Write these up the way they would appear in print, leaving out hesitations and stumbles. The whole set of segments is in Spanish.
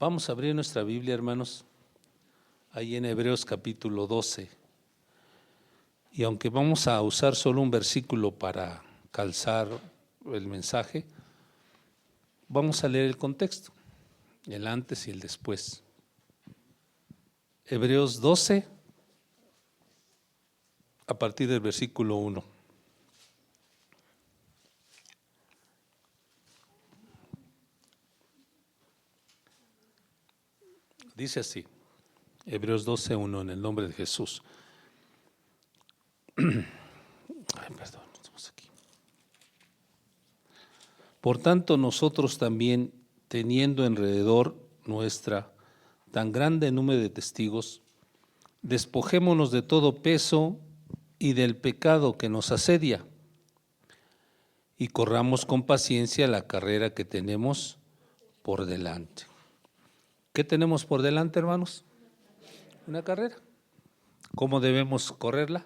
Vamos a abrir nuestra Biblia, hermanos, ahí en Hebreos capítulo 12. Y aunque vamos a usar solo un versículo para calzar el mensaje, vamos a leer el contexto, el antes y el después. Hebreos 12, a partir del versículo 1. Dice así, Hebreos 12, 1, en el nombre de Jesús. Ay, perdón, estamos aquí. Por tanto, nosotros también, teniendo alrededor nuestra tan grande número de testigos, despojémonos de todo peso y del pecado que nos asedia, y corramos con paciencia la carrera que tenemos por delante. ¿Qué tenemos por delante, hermanos? Una carrera. ¿Cómo debemos correrla?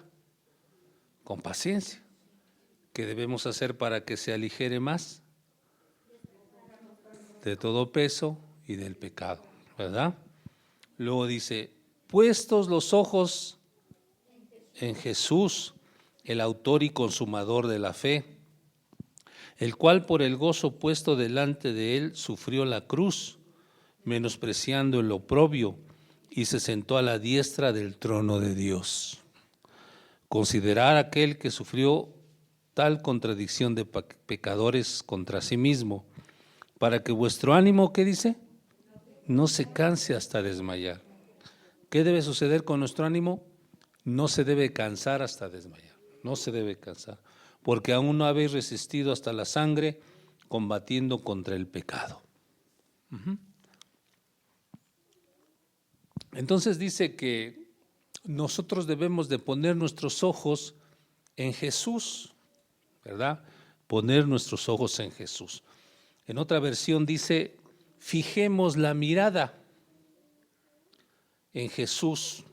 Con paciencia. ¿Qué debemos hacer para que se aligere más? De todo peso y del pecado, ¿verdad? Luego dice, puestos los ojos en Jesús, el autor y consumador de la fe, el cual por el gozo puesto delante de él sufrió la cruz, menospreciando el oprobio, y se sentó a la diestra del trono de Dios. Considerad aquel que sufrió tal contradicción de pecadores contra sí mismo, para que vuestro ánimo, ¿qué dice? No se canse hasta desmayar. ¿Qué debe suceder con nuestro ánimo? No se debe cansar hasta desmayar, no se debe cansar, porque aún no habéis resistido hasta la sangre, combatiendo contra el pecado. Entonces dice que nosotros debemos de poner nuestros ojos en Jesús, ¿verdad? Poner nuestros ojos en Jesús. En otra versión dice, fijemos la mirada en Jesús.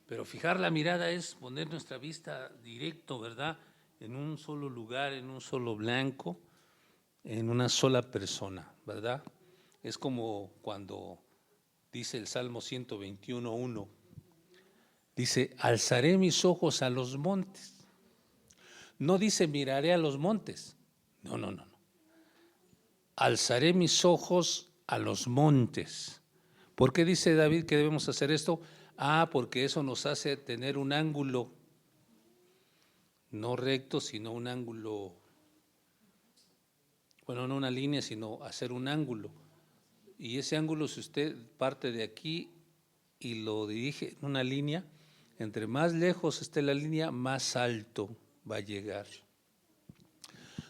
Pero fijar la mirada es poner nuestra vista directo, ¿verdad? En un solo lugar, en un solo blanco, en una sola persona, ¿verdad? Es como cuando dice el Salmo 121:1, dice, alzaré mis ojos a los montes. No dice miraré a los montes, no. Alzaré mis ojos a los montes. ¿Por qué dice David que debemos hacer esto? Porque eso nos hace tener un ángulo, no recto, sino un ángulo, bueno, no una línea, sino hacer un ángulo. Y ese ángulo, si usted parte de aquí y lo dirige en una línea, entre más lejos esté la línea, más alto va a llegar.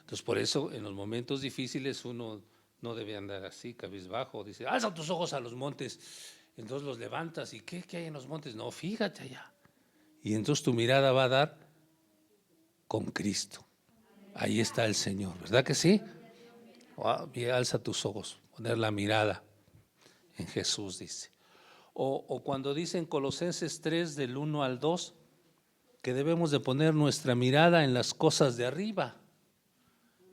Entonces, por eso, en los momentos difíciles, uno no debe andar así, cabizbajo. Dice, alza tus ojos a los montes. Entonces los levantas y ¿qué hay en los montes? No, fíjate allá. Y entonces tu mirada va a dar con Cristo. Ahí está el Señor, ¿verdad que sí? Alza tus ojos, poner la mirada en Jesús, dice. O cuando dice en Colosenses 3, del 1 al 2, que debemos de poner nuestra mirada en las cosas de arriba.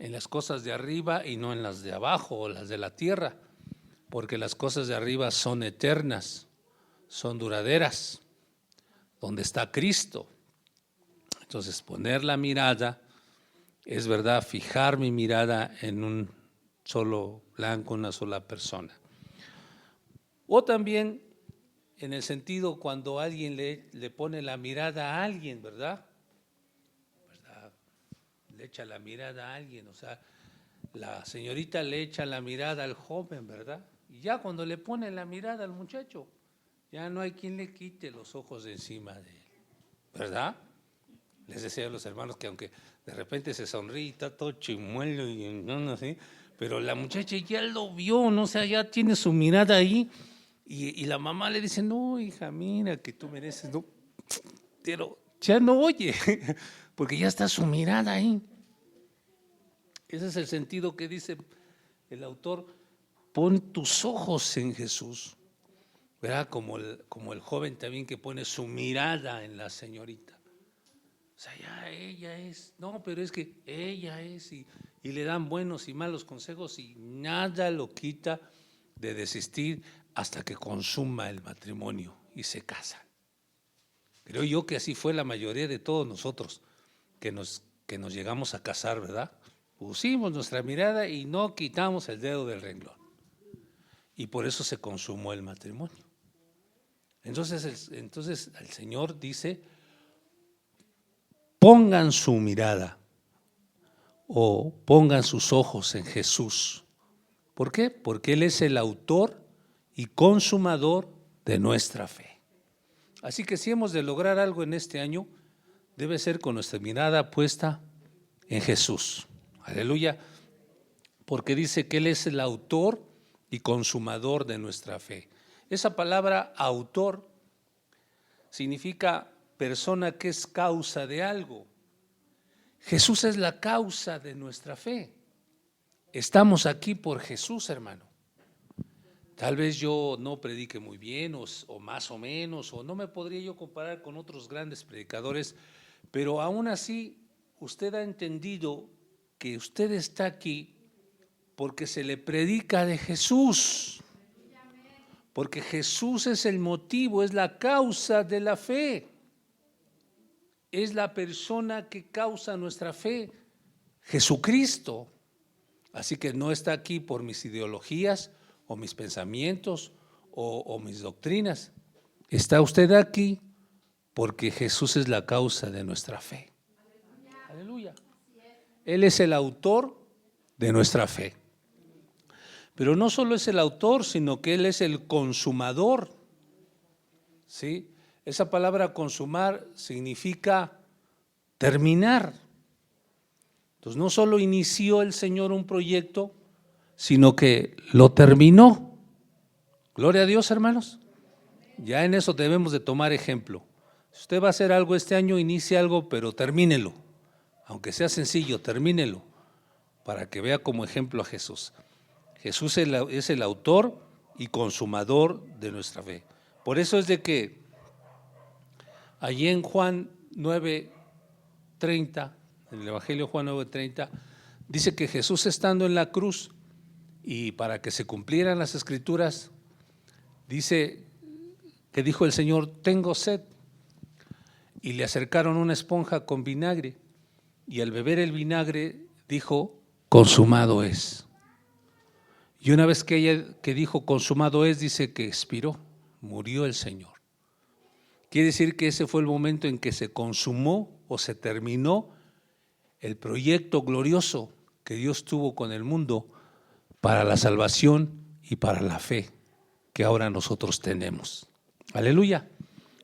En las cosas de arriba y no en las de abajo o las de la tierra, porque las cosas de arriba son eternas, son duraderas, donde está Cristo. Entonces, poner la mirada es, verdad, fijar mi mirada en un solo blanco, una sola persona. O también en el sentido cuando alguien le pone la mirada a alguien, ¿verdad? Le echa la mirada a alguien, o sea, la señorita le echa la mirada al joven, ¿verdad? Y ya cuando le pone la mirada al muchacho, ya no hay quien le quite los ojos de encima de él, ¿verdad? Les decía a los hermanos que aunque de repente se sonríe y está todo chimuelo y no sé, pero la muchacha ya lo vio, ¿no? O sea, ya tiene su mirada ahí y la mamá le dice, no, hija, mira que tú mereces, no, pero ya no oye, porque ya está su mirada ahí. Ese es el sentido que dice el autor, pon tus ojos en Jesús, ¿verdad? Como el joven también que pone su mirada en la señorita. O sea, ya ella es, no, pero es que ella es, y le dan buenos y malos consejos y nada lo quita de desistir hasta que consuma el matrimonio y se casan. Creo yo que así fue la mayoría de todos nosotros que nos llegamos a casar, ¿verdad? Pusimos nuestra mirada y no quitamos el dedo del renglón. Y por eso se consumó el matrimonio. Entonces el Señor dice, pongan su mirada o pongan sus ojos en Jesús. ¿Por qué? Porque Él es el autor y consumador de nuestra fe. Así que si hemos de lograr algo en este año, debe ser con nuestra mirada puesta en Jesús. Aleluya. Porque dice que Él es el autor y consumador de nuestra fe. Esa palabra autor significa persona que es causa de algo. Jesús es la causa de nuestra fe. Estamos aquí por Jesús, hermano. Tal vez yo no predique muy bien o más o menos, o no me podría yo comparar con otros grandes predicadores, pero aún así usted ha entendido que usted está aquí porque se le predica de Jesús, porque Jesús es el motivo, es la causa de la fe, es la persona que causa nuestra fe, Jesucristo. Así que no está aquí por mis ideologías o mis pensamientos o mis doctrinas. Está usted aquí porque Jesús es la causa de nuestra fe. Aleluya. Él es el autor de nuestra fe. Pero no solo es el autor, sino que Él es el consumador. ¿Sí? Esa palabra consumar significa terminar. Entonces no solo inició el Señor un proyecto, sino que lo terminó. Gloria a Dios, hermanos. Ya en eso debemos de tomar ejemplo. Si usted va a hacer algo este año, inicie algo, pero termínelo. Aunque sea sencillo, termínelo, para que vea como ejemplo a Jesús. Jesús es el autor y consumador de nuestra fe. Por eso es de que allí en Juan 9:30, en el Evangelio de Juan 9:30, dice que Jesús estando en la cruz y para que se cumplieran las Escrituras, dice que dijo el Señor, tengo sed, y le acercaron una esponja con vinagre, y al beber el vinagre dijo, consumado es. Y una vez que dijo consumado es, dice que expiró, murió el Señor. Quiere decir que ese fue el momento en que se consumó o se terminó el proyecto glorioso que Dios tuvo con el mundo para la salvación y para la fe que ahora nosotros tenemos. Aleluya.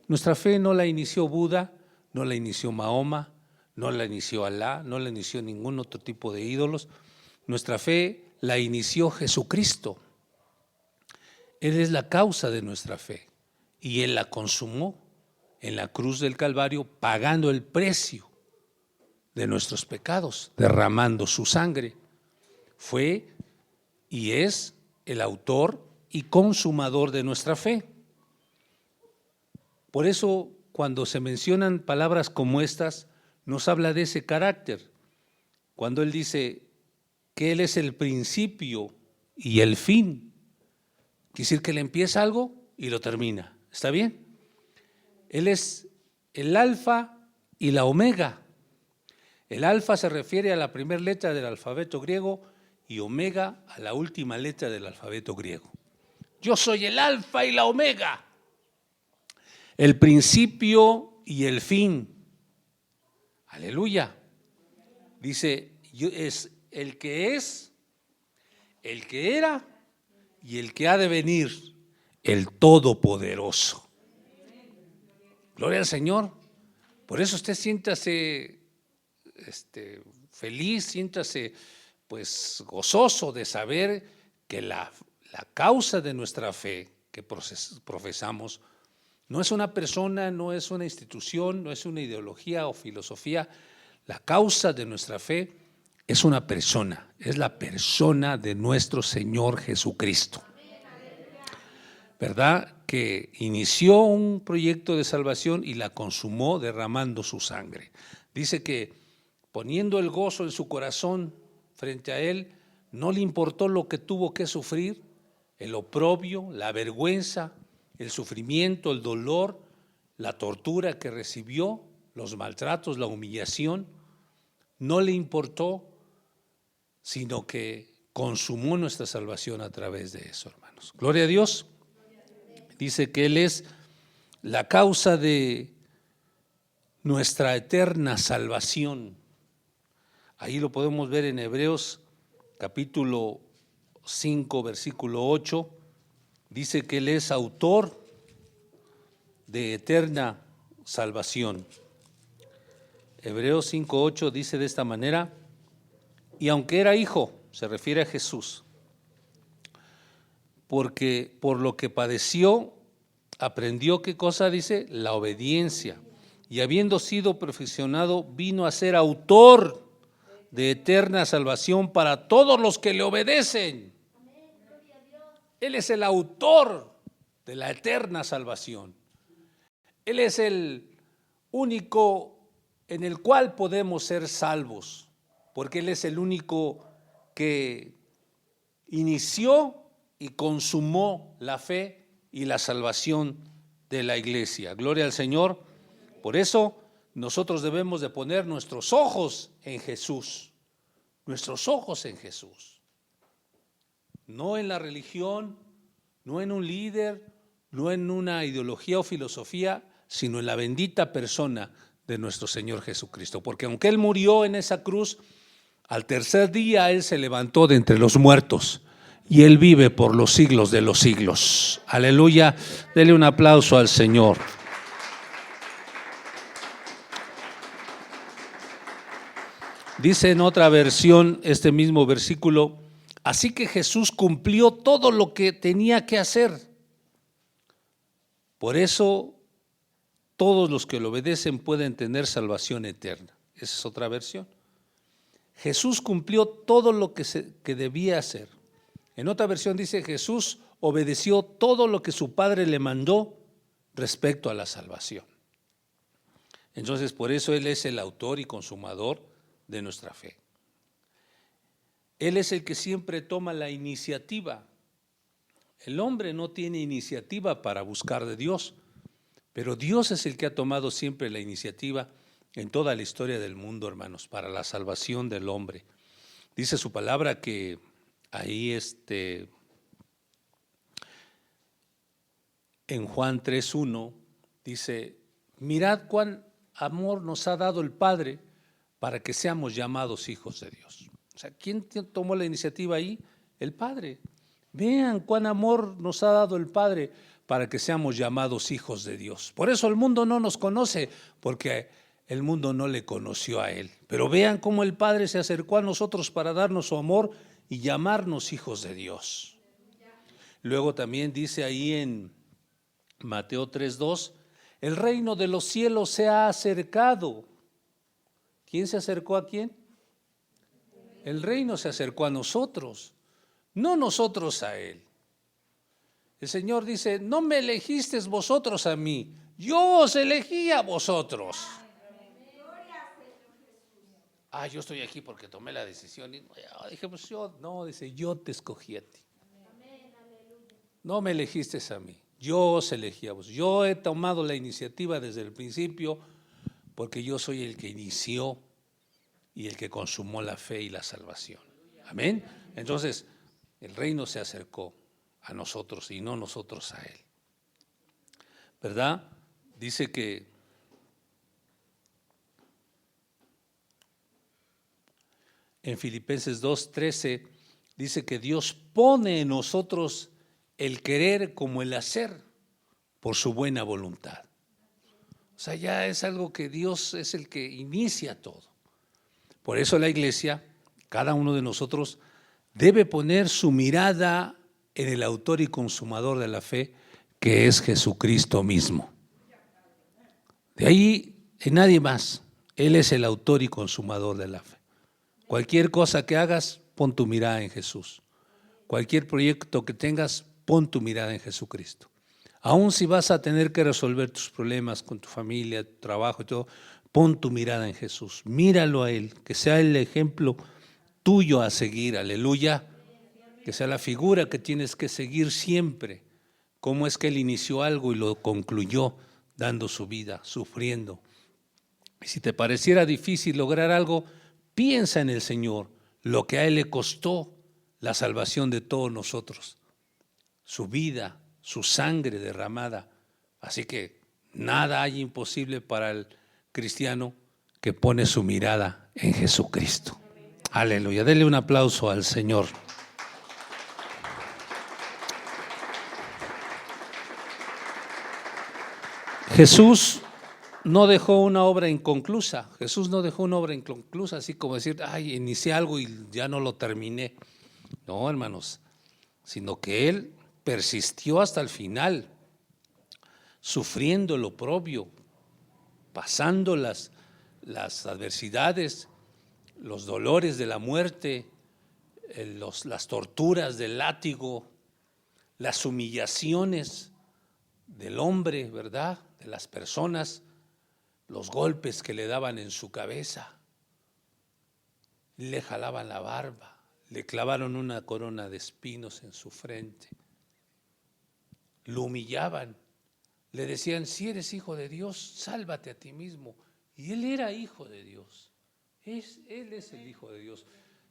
Nuestra fe no la inició Buda, no la inició Mahoma, no la inició Alá, no la inició ningún otro tipo de ídolos. Nuestra fe la inició Jesucristo. Él es la causa de nuestra fe y Él la consumó en la cruz del Calvario, pagando el precio de nuestros pecados, derramando su sangre. Fue y es el autor y consumador de nuestra fe. Por eso, cuando se mencionan palabras como estas, nos habla de ese carácter. Cuando Él dice que Él es el principio y el fin, quiere decir que Él empieza algo y lo termina. ¿Está bien? Él es el alfa y la omega. El alfa se refiere a la primera letra del alfabeto griego y omega a la última letra del alfabeto griego. Yo soy el alfa y la omega, el principio y el fin. Aleluya. Dice, es, el que era y el que ha de venir, el Todopoderoso. Gloria al Señor. Por eso usted siéntase feliz, siéntase pues gozoso de saber que la causa de nuestra fe que profesamos no es una persona, no es una institución, no es una ideología o filosofía. La causa de nuestra fe es una persona, es la persona de nuestro Señor Jesucristo. ¿Verdad? Que inició un proyecto de salvación y la consumó derramando su sangre. Dice que poniendo el gozo en su corazón frente a Él, no le importó lo que tuvo que sufrir. el oprobio, la vergüenza, el sufrimiento, el dolor, la tortura que recibió, los maltratos, la humillación. No le importó, sino que consumó nuestra salvación a través de eso, hermanos. Gloria a Dios. Dice que Él es la causa de nuestra eterna salvación. Ahí lo podemos ver en Hebreos capítulo 5, versículo 8. Dice que Él es autor de eterna salvación. Hebreos 5, 8 dice de esta manera: y aunque era hijo, se refiere a Jesús, porque por lo que padeció, aprendió, ¿qué cosa dice? La obediencia. Y habiendo sido perfeccionado, vino a ser autor de eterna salvación para todos los que le obedecen. Él es el autor de la eterna salvación. Él es el único en el cual podemos ser salvos, porque Él es el único que inició y consumó la fe y la salvación de la iglesia. Gloria al Señor. Por eso nosotros debemos de poner nuestros ojos en Jesús, nuestros ojos en Jesús. No en la religión, no en un líder, no en una ideología o filosofía, sino en la bendita persona de nuestro Señor Jesucristo. Porque aunque Él murió en esa cruz, al tercer día Él se levantó de entre los muertos y Él vive por los siglos de los siglos. Aleluya. Dele un aplauso al Señor. Dice en otra versión este mismo versículo: así que Jesús cumplió todo lo que tenía que hacer. Por eso todos los que lo obedecen pueden tener salvación eterna. Esa es otra versión. Jesús cumplió todo lo que debía hacer. En otra versión dice: Jesús obedeció todo lo que su Padre le mandó respecto a la salvación. Entonces, por eso Él es el autor y consumador de nuestra fe. Él es el que siempre toma la iniciativa. El hombre no tiene iniciativa para buscar de Dios, pero Dios es el que ha tomado siempre la iniciativa en toda la historia del mundo, hermanos, para la salvación del hombre. Dice su palabra que ahí en Juan 3:1 dice: mirad cuán amor nos ha dado el Padre para que seamos llamados hijos de Dios. O sea, ¿quién tomó la iniciativa ahí? El Padre. Vean cuán amor nos ha dado el Padre para que seamos llamados hijos de Dios. Por eso el mundo no nos conoce, porque el mundo no le conoció a Él. Pero vean cómo el Padre se acercó a nosotros para darnos su amor y llamarnos hijos de Dios. Luego también dice ahí en Mateo 3:2: el reino de los cielos se ha acercado. ¿Quién se acercó a quién? El reino se acercó a nosotros, no nosotros a Él. El Señor dice: no me elegisteis vosotros a mí, yo os elegí a vosotros. Yo estoy aquí porque tomé la decisión. Y dije, pues yo te escogí a ti. No me elegiste a mí, yo os elegí a vos. Yo he tomado la iniciativa desde el principio, porque yo soy el que inició y el que consumó la fe y la salvación. Amén. Entonces, el reino se acercó a nosotros y no nosotros a Él. ¿Verdad? Dice que en Filipenses 2:13 dice que Dios pone en nosotros el querer como el hacer por su buena voluntad. O sea, ya es algo que Dios es el que inicia todo. Por eso la iglesia, cada uno de nosotros, debe poner su mirada en el autor y consumador de la fe, que es Jesucristo mismo. De ahí en nadie más. Él es el autor y consumador de la fe. Cualquier cosa que hagas, pon tu mirada en Jesús. Cualquier proyecto que tengas, pon tu mirada en Jesucristo. Aún si vas a tener que resolver tus problemas con tu familia, tu trabajo y todo, pon tu mirada en Jesús. Míralo a Él, que sea el ejemplo tuyo a seguir. Aleluya. que sea la figura que tienes que seguir siempre. Cómo es que Él inició algo y lo concluyó dando su vida, sufriendo. Y si te pareciera difícil lograr algo, piensa en el Señor, lo que a Él le costó la salvación de todos nosotros, su vida, su sangre derramada. Así que nada hay imposible para el cristiano que pone su mirada en Jesucristo. Aleluya. Denle un aplauso al Señor. Jesús no dejó una obra inconclusa. Jesús no dejó una obra inconclusa, así como decir, ay, inicié algo y ya no lo terminé. No, hermanos, sino que Él persistió hasta el final, sufriendo el oprobio, pasando las adversidades, los dolores de la muerte, las torturas del látigo, las humillaciones del hombre, ¿verdad?, de las personas, los golpes que le daban en su cabeza, le jalaban la barba, le clavaron una corona de espinos en su frente, lo humillaban, le decían, si eres hijo de Dios, sálvate a ti mismo. Y Él era hijo de Dios, Él es el hijo de Dios,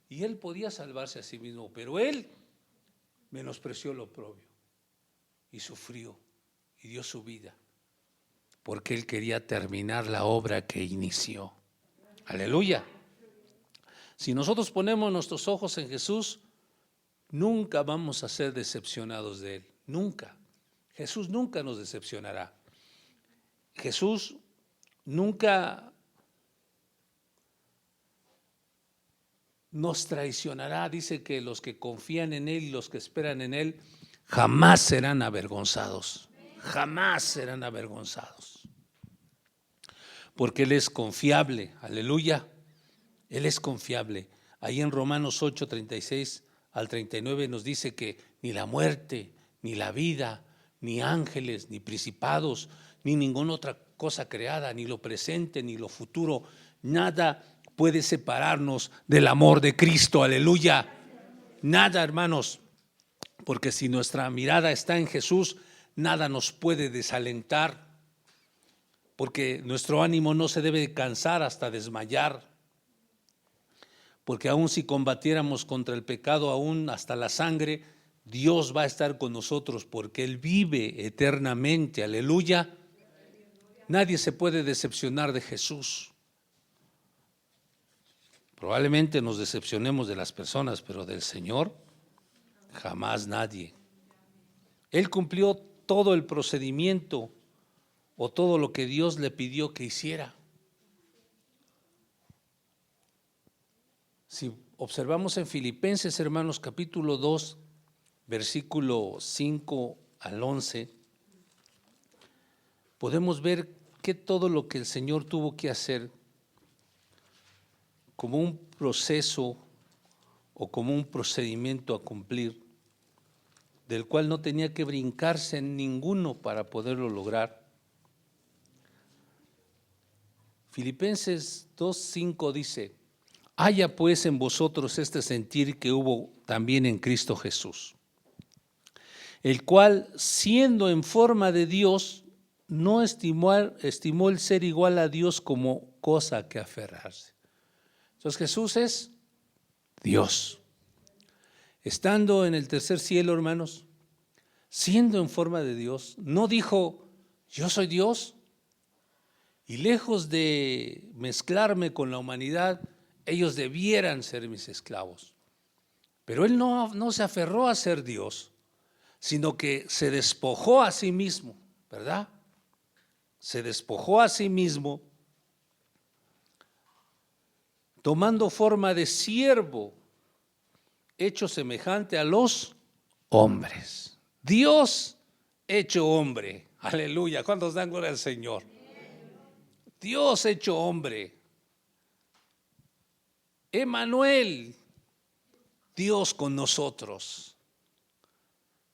y Él podía salvarse a sí mismo, pero Él menospreció lo propio y sufrió y dio su vida, porque Él quería terminar la obra que inició. Aleluya. Si nosotros ponemos nuestros ojos en Jesús, nunca vamos a ser decepcionados de Él, nunca. Jesús nunca nos decepcionará. Jesús nunca nos traicionará. Dice que los que confían en Él y los que esperan en Él jamás serán avergonzados. Jamás serán avergonzados. Porque Él es confiable. Aleluya. Él es confiable. Ahí en Romanos 8, 36 al 39 nos dice que ni la muerte, ni la vida, ni ángeles, ni principados, ni ninguna otra cosa creada, ni lo presente, ni lo futuro, nada puede separarnos del amor de Cristo. Aleluya. Nada, hermanos, porque si nuestra mirada está en Jesús, nada nos puede desalentar, porque nuestro ánimo no se debe cansar hasta desmayar, porque aun si combatiéramos contra el pecado, aún hasta la sangre, Dios va a estar con nosotros porque Él vive eternamente. Aleluya. Nadie se puede decepcionar de Jesús. Probablemente nos decepcionemos de las personas, pero del Señor jamás nadie. Él cumplió todo el procedimiento o todo lo que Dios le pidió que hiciera. Si observamos en Filipenses, hermanos, capítulo 2, versículo 5 al 11, podemos ver que todo lo que el Señor tuvo que hacer como un proceso o como un procedimiento a cumplir, del cual no tenía que brincarse en ninguno para poderlo lograr. Filipenses 2:5 dice, haya pues en vosotros este sentir que hubo también en Cristo Jesús, el cual, siendo en forma de Dios, no estimó el ser igual a Dios como cosa que aferrarse. Entonces Jesús es Dios. Estando en el tercer cielo, hermanos, siendo en forma de Dios, no dijo, yo soy Dios, y lejos de mezclarme con la humanidad, ellos debieran ser mis esclavos. Pero Él no se aferró a ser Dios, sino que se despojó a sí mismo, ¿verdad? Se despojó a sí mismo, tomando forma de siervo, hecho semejante a los hombres. Dios hecho hombre. Aleluya. ¿Cuántos dan gloria al Señor? Dios hecho hombre. Emmanuel, Dios con nosotros,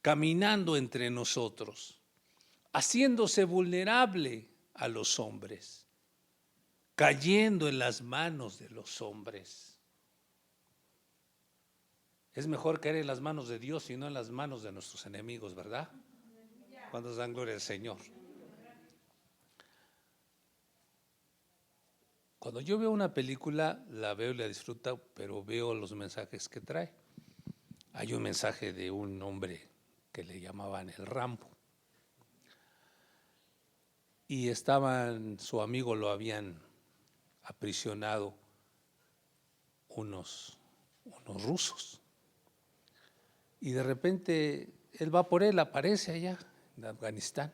caminando entre nosotros, haciéndose vulnerable a los hombres, cayendo en las manos de los hombres. Es mejor caer en las manos de Dios y no en las manos de nuestros enemigos, ¿verdad? Cuando dan gloria al Señor. Cuando yo veo una película, la veo y la disfruto, pero veo los mensajes que trae. Hay un mensaje de un hombre que le llamaban el Rambo. Y su amigo lo habían aprisionado unos rusos. Y de repente él va por él, aparece allá en Afganistán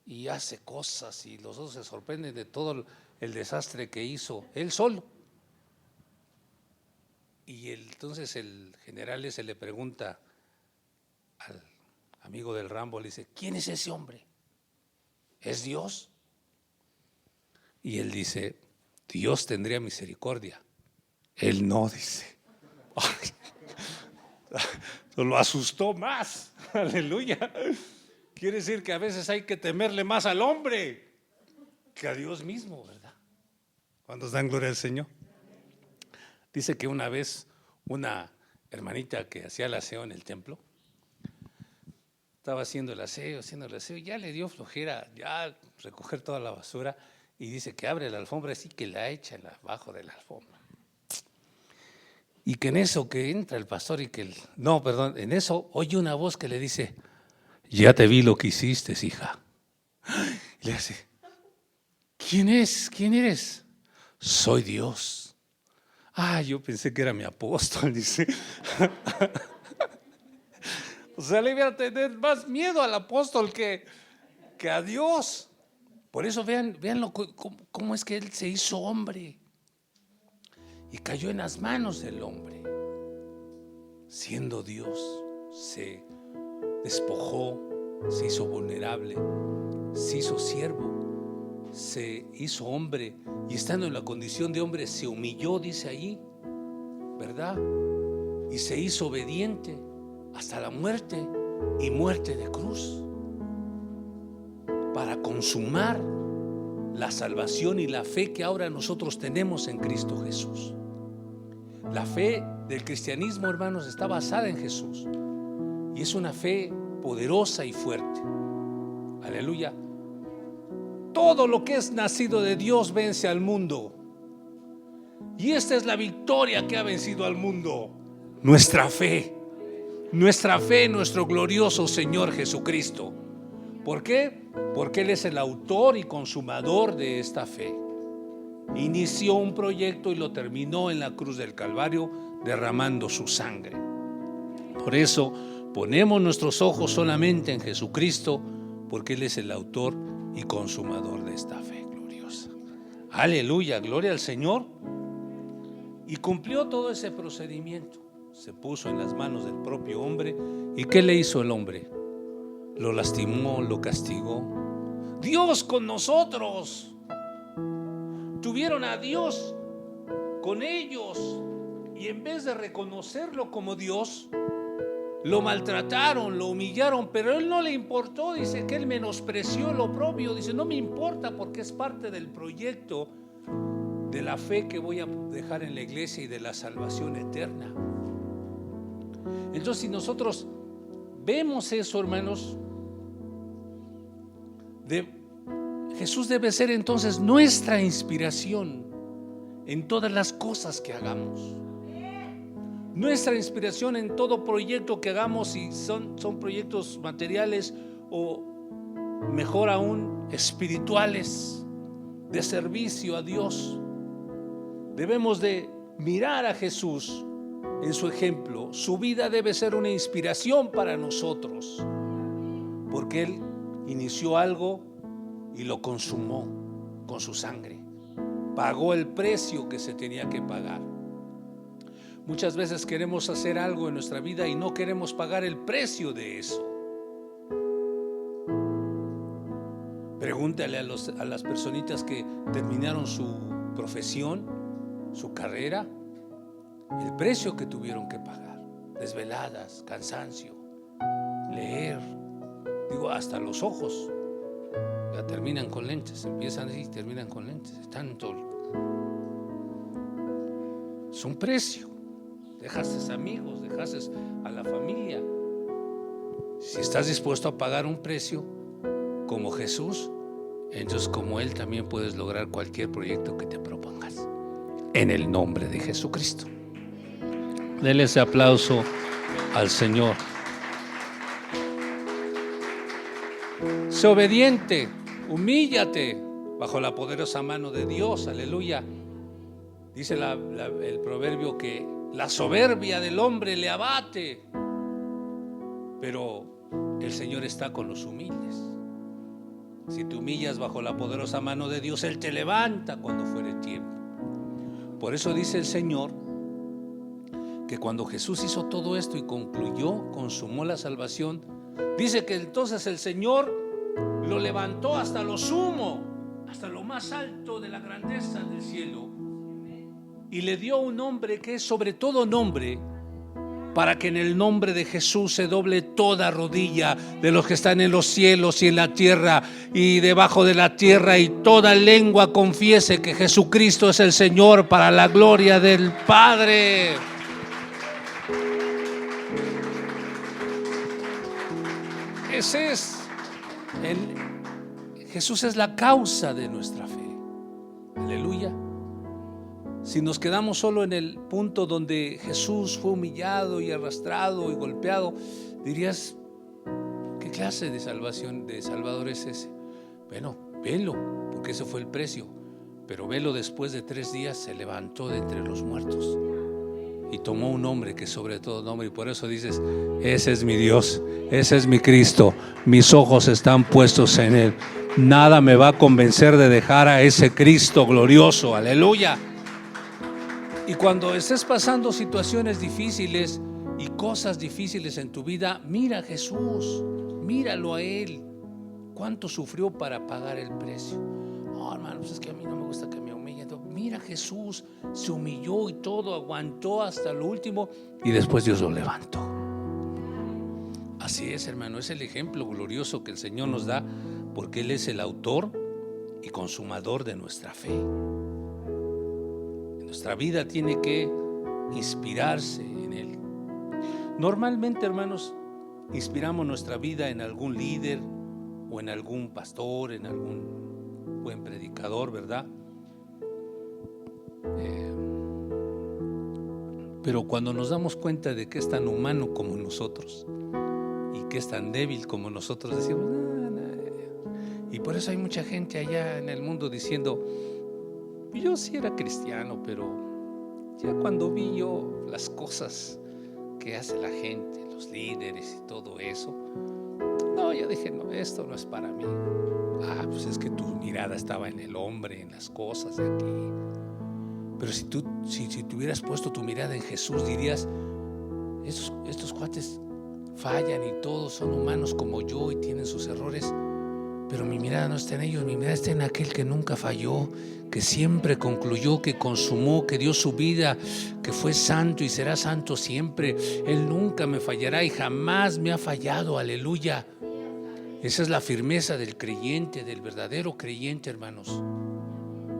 y hace cosas y los dos se sorprenden de todo el desastre que hizo él solo. Y entonces el general ese le pregunta al amigo del Rambo, le dice: ¿quién es ese hombre? ¿Es Dios? Y él dice: Dios tendría misericordia. Él no, dice. Lo asustó más. Aleluya. Quiere decir que a veces hay que temerle más al hombre que a Dios mismo, ¿verdad? ¿Cuántos dan gloria al Señor? Dice que una vez una hermanita que hacía el aseo en el templo estaba haciendo el aseo, ya le dio flojera ya recoger toda la basura, y dice que abre la alfombra así, que la echa abajo de la alfombra. Y que en eso que entra el pastor y que en eso oye una voz que le dice: ya te vi lo que hiciste, hija. Y le dice: ¿quién es? ¿Quién eres? Soy Dios. Yo pensé que era mi apóstol, dice. O sea, le iba a tener más miedo al apóstol que a Dios. Por eso véanlo, cómo es que él se hizo hombre y cayó en las manos del hombre. Siendo Dios, se despojó, se hizo vulnerable, se hizo siervo, se hizo hombre, y estando en la condición de hombre se humilló, dice ahí, ¿verdad? Y se hizo obediente hasta la muerte, y muerte de cruz, para consumar la salvación y la fe que ahora nosotros tenemos en Cristo Jesús. La fe del cristianismo, hermanos, está basada en Jesús, y es una fe poderosa y fuerte. Aleluya. Todo lo que es nacido de Dios vence al mundo, y esta es la victoria que ha vencido al mundo: nuestra fe en nuestro glorioso Señor Jesucristo. ¿Por qué? Porque Él es el autor y consumador de esta fe. Inició un proyecto y lo terminó en la cruz del Calvario, derramando su sangre. Por eso ponemos nuestros ojos solamente en Jesucristo, porque Él es el autor y consumador de esta fe gloriosa. Aleluya, gloria al Señor. Y cumplió todo ese procedimiento. Se puso en las manos del propio hombre. ¿Y qué le hizo el hombre? Lo lastimó, lo castigó. Dios con nosotros. Tuvieron a Dios con ellos, y en vez de reconocerlo como Dios, lo maltrataron, lo humillaron, pero a Él no le importó. Dice que Él menospreció lo propio. Dice: no me importa, porque es parte del proyecto de la fe que voy a dejar en la iglesia y de la salvación eterna. Entonces, si nosotros vemos eso, hermanos, Jesús debe ser entonces nuestra inspiración en todas las cosas que hagamos. Nuestra inspiración en todo proyecto que hagamos, si son proyectos materiales o mejor aún espirituales, de servicio a Dios. Debemos de mirar a Jesús en su ejemplo. Su vida debe ser una inspiración para nosotros, porque Él inició algo y lo consumó con su sangre. Pagó el precio que se tenía que pagar. Muchas veces queremos hacer algo en nuestra vida y no queremos pagar el precio de eso. Pregúntale a las personitas que terminaron su profesión, su carrera, el precio que tuvieron que pagar: desveladas, cansancio, leer, hasta los ojos. Ya terminan con lentes, empiezan así, terminan con lentes. Tanto es un precio dejaste amigos, dejaste a la familia. Si estás dispuesto a pagar un precio como Jesús, entonces como Él también puedes lograr cualquier proyecto que te propongas, en el nombre de Jesucristo. Denle ese aplauso al Señor. Sé obediente, humíllate bajo la poderosa mano de Dios, aleluya. Dice el proverbio que la soberbia del hombre le abate, pero el Señor está con los humildes. Si te humillas bajo la poderosa mano de Dios, Él te levanta cuando fuere tiempo. Por eso dice el Señor que cuando Jesús hizo todo esto y concluyó, consumó la salvación, dice que entonces el Señor lo levantó hasta lo sumo, hasta lo más alto de la grandeza del cielo, y le dio un nombre que es sobre todo nombre, para que en el nombre de Jesús se doble toda rodilla de los que están en los cielos y en la tierra y debajo de la tierra, y toda lengua confiese que Jesucristo es el Señor, para la gloria del Padre. Ese es Jesús es la causa de nuestra fe. Aleluya. Si nos quedamos solo en el punto donde Jesús fue humillado y arrastrado y golpeado, dirías, ¿qué clase de salvación, de Salvador es ese? Bueno, velo, porque ese fue el precio. Pero velo, después de 3 días se levantó de entre los muertos y tomó un nombre que sobre todo nombre. Y por eso dices, ese es mi Dios, ese es mi Cristo, mis ojos están puestos en Él. Nada me va a convencer de dejar a ese Cristo glorioso. Aleluya. Y cuando estés pasando situaciones difíciles y cosas difíciles en tu vida, mira a Jesús, míralo a Él. ¿Cuánto sufrió para pagar el precio? No, hermano, pues es que a mí no me gusta que me humillen. Mira a Jesús, se humilló y todo, aguantó hasta lo último, y después Dios lo levantó. Así es, hermano, es el ejemplo glorioso que el Señor nos da, porque Él es el autor y consumador de nuestra fe. Nuestra vida tiene que inspirarse en Él. Normalmente, hermanos, inspiramos nuestra vida en algún líder o en algún pastor, en algún buen predicador, ¿verdad? Pero cuando nos damos cuenta de que es tan humano como nosotros y que es tan débil como nosotros, decimos, y por eso hay mucha gente allá en el mundo diciendo, yo sí era cristiano, pero ya cuando vi yo las cosas que hace la gente, los líderes y todo eso, no, yo dije, no, esto no es para mí. Pues es que tu mirada estaba en el hombre, en las cosas de aquí. Pero si tú hubieras puesto tu mirada en Jesús, dirías, estos cuates fallan y todos son humanos como yo y tienen sus errores, pero mi mirada no está en ellos, mi mirada está en aquel que nunca falló, que siempre concluyó, que consumó, que dio su vida, que fue santo y será santo siempre. Él nunca me fallará y jamás me ha fallado, aleluya. Esa es la firmeza del creyente, del verdadero creyente, hermanos.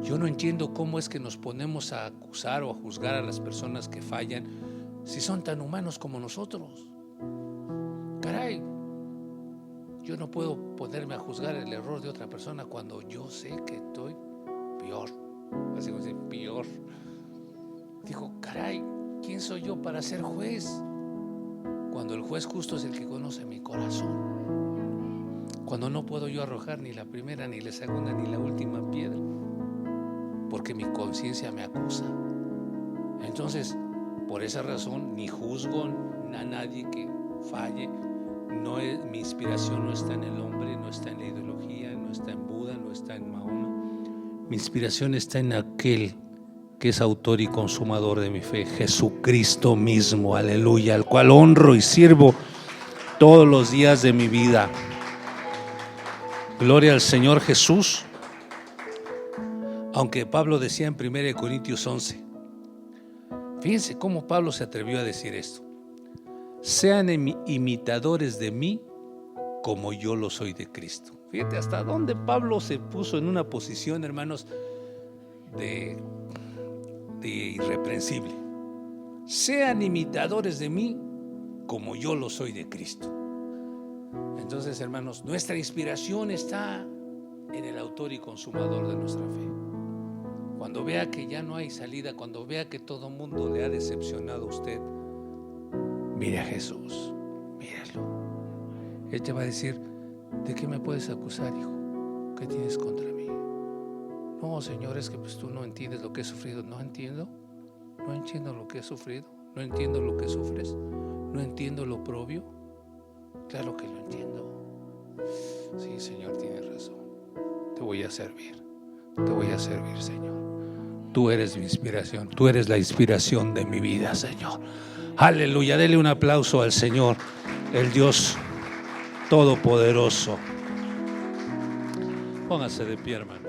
Yo no entiendo cómo es que nos ponemos a acusar o a juzgar a las personas que fallan si son tan humanos como nosotros. Caray, yo no puedo ponerme a juzgar el error de otra persona cuando yo sé que estoy peor. Así como decir, peor. Digo, caray, ¿quién soy yo para ser juez? Cuando el juez justo es el que conoce mi corazón. Cuando no puedo yo arrojar ni la primera, ni la segunda, ni la última piedra, porque mi conciencia me acusa. Entonces, por esa razón, ni juzgo a nadie que falle. No es, mi inspiración no está en el hombre, no está en la ideología, no está en Buda, no está en Mahoma. Mi inspiración está en aquel que es autor y consumador de mi fe, Jesucristo mismo, aleluya, al cual honro y sirvo todos los días de mi vida. Gloria al Señor Jesús. Aunque Pablo decía en 1 Corintios 11, fíjense cómo Pablo se atrevió a decir esto: sean imitadores de mí como yo lo soy de Cristo. Fíjate hasta dónde Pablo se puso en una posición, hermanos, de irreprensible. sean imitadores de mí como yo lo soy de Cristo. Entonces, hermanos, nuestra inspiración está en el autor y consumador de nuestra fe. Cuando vea que ya no hay salida, cuando vea que todo el mundo le ha decepcionado a usted, mire a Jesús, míralo. Él te va a decir: ¿de qué me puedes acusar, hijo? ¿Qué tienes contra mí? No, Señor, es que pues tú no entiendes lo que he sufrido. No entiendo lo que he sufrido. No entiendo lo que sufres. No entiendo lo oprobio. Claro que lo entiendo. Sí, Señor, tienes razón. Te voy a servir, Señor. Tú eres mi inspiración, tú eres la inspiración de mi vida, Señor. Aleluya, dele un aplauso al Señor, el Dios Todopoderoso. Póngase de pie, hermano.